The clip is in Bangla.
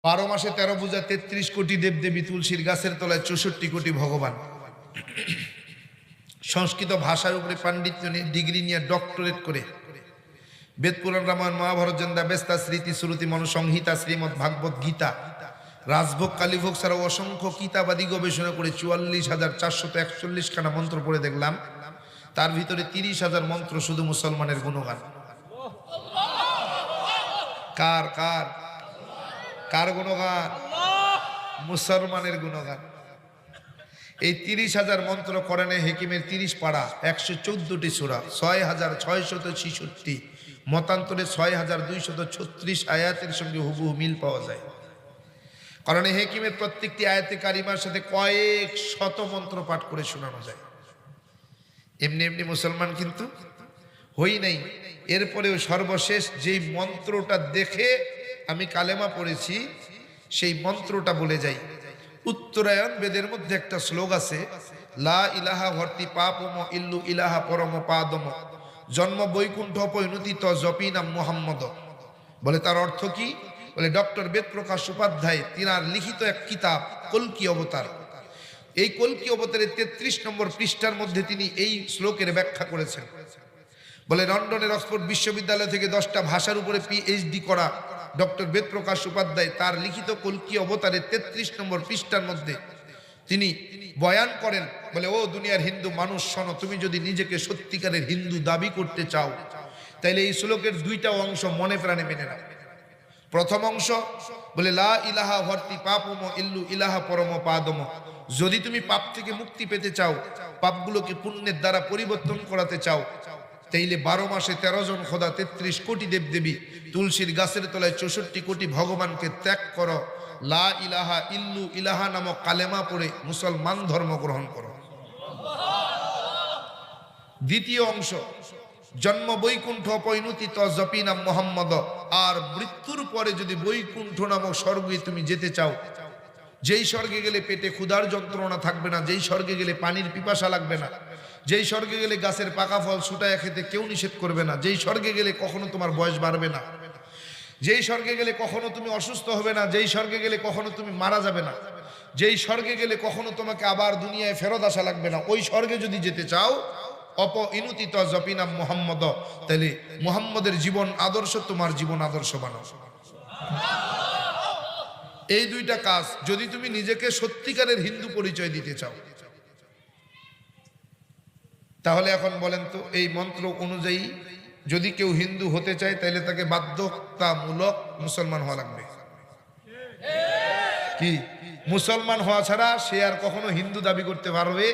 12 মাসে 13 পূজা, 33 কোটি দেবদেবী, তুলসীর গাছের তলায় 64 কোটি ভগবান। সংস্কৃত ভাষার উপরে পাণ্ডিত্য নিয়ে ডিগ্রি নিয়ে ডক্টরেট করে বেদ পুরাণ রামায়ণ মহাভারত জন্দা বেস্তা স্মৃতি শ্রুতি মনুসংহিতা শ্রীমৎ ভাগবত গীতা রাজভোগ কালীভোগ ছাড়াও অসংখ্য কিতাবাদি গবেষণা করে 44,441 খানা মন্ত্র পড়ে দেখলাম, তার ভিতরে 30,000 মন্ত্র শুধু মুসলমানের গুণগান। কার কার কার গুণগান? মুসলমানের গুণগান। এই 30,000 মন্ত্র কোরআনে হেকিমের 30 পারা, 114টি সূরা, 6,666 মতান্তরে 6,236 আয়াতের সঙ্গে হুবহু মিল পাওয়া যায়। কোরআনে হেকিমের প্রত্যেকটি আয়াতে কারিমার সাথে কয়েক শত মন্ত্র পাঠ করে শোনানো যায়। এমনি এমনি মুসলমান কিন্তু হই নাই। এরপরেও সর্বশেষ যেই মন্ত্রটা দেখে আমি কালেমা পড়েছি সেই মন্ত্রটা বলে যাই। উত্তরায়ণ বেদের মধ্যে একটা শ্লোক আছে, লা ইলাহা ভর্তি পাপম ইল্লু ইলাহা পরম পাদম জন্ম বৈকুণ্ঠ পৈনতি ত জপি নাম মুহাম্মদ। বলে তার অর্থ কি? বলে ডক্টর বেদপ্রকাশ উপাধ্যায় তিনার লিখিত এক কিতাব কল্কি অবতার, এই কল্কি অবতারের 33 নম্বর পৃষ্ঠার মধ্যে তিনি এই শ্লোকের ব্যাখ্যা করেছেন। বলে লন্ডনের অক্সফোর্ড বিশ্ববিদ্যালয় থেকে 10টা ভাষার উপরে পিএইচডি করা ডক্টর বেদপ্রকাশ উপাধ্যায় তার লিখিত কল্কি অবতারের 33 নম্বর পৃষ্ঠার মধ্যে তিনি বয়ান করেন। বলে ও দুনিয়ার হিন্দু মানুষ শোনো, তুমি যদি নিজেকে সত্যিকারের হিন্দু দাবি করতে চাও তাইলে এই শ্লোকের 2টা অংশ মনে প্রাণে মেনে নাও। প্রথম অংশ বলে লা ইলাহা ভর্তি পাপম ইল্লু ইলাহা পরম পাদম, যদি তুমি পাপ থেকে মুক্তি পেতে চাও, পাপগুলোকে পুণ্যের দ্বারা পরিবর্তন করাতে চাও, তাইলে 12 মাসে 13 জন খোদা, 33 কোটি দেবদেবী, তুলসীর গাছের তলায় 64 কোটি ভগবানকে ত্যাগ করো, লা ইলাহা ইল্লু ইলাহা নামক কালেমা পড়ে মুসলমান ধর্ম গ্রহণ করো। দ্বিতীয় অংশ, জন্ম বৈকুণ্ঠ পৈনতি ত জপি নাম মুহাম্মদ, আর মৃত্যুর পরে যদি বৈকুণ্ঠ নামক স্বর্গে তুমি যেতে চাও, যেই স্বর্গে গেলে পেটে ক্ষুধার যন্ত্রণা থাকবে না, যেই স্বর্গে গেলে পানির পিপাসা লাগবে না, যেই স্বর্গে গেলে গাছের পাকা ফল ছুটায় খেতে কেউ নিষেধ করবে না, যেই স্বর্গে গেলে কখনো তোমার বয়স বাড়বে না, যেই স্বর্গে গেলে কখনো তুমি অসুস্থ হবে না, যেই স্বর্গে গেলে কখনো তুমি মারা যাবে না, যেই স্বর্গে গেলে কখনো তোমাকে আবার দুনিয়ায় ফেরত আসা লাগবে না, ওই স্বর্গে যদি যেতে চাও অপইনুতি ত জপিনাম মুহাম্মদ, তাহলে মুহাম্মদের জীবন আদর্শ তোমার জীবন আদর্শ বানাও। এই 2টা কাজ যদি তুমি নিজেকে সত্যিকারের হিন্দু পরিচয় দিতে চাও, তাহলে এখন বলেন তো এই মন্ত্র অনুযায়ী যদি কেউ হিন্দু হতে চায় তাহলে তাকে বাধ্যতামূলক মুসলমান হওয়া লাগবে। কি মুসলমান হওয়া ছাড়া সে আর কখনো হিন্দু দাবি করতে পারবে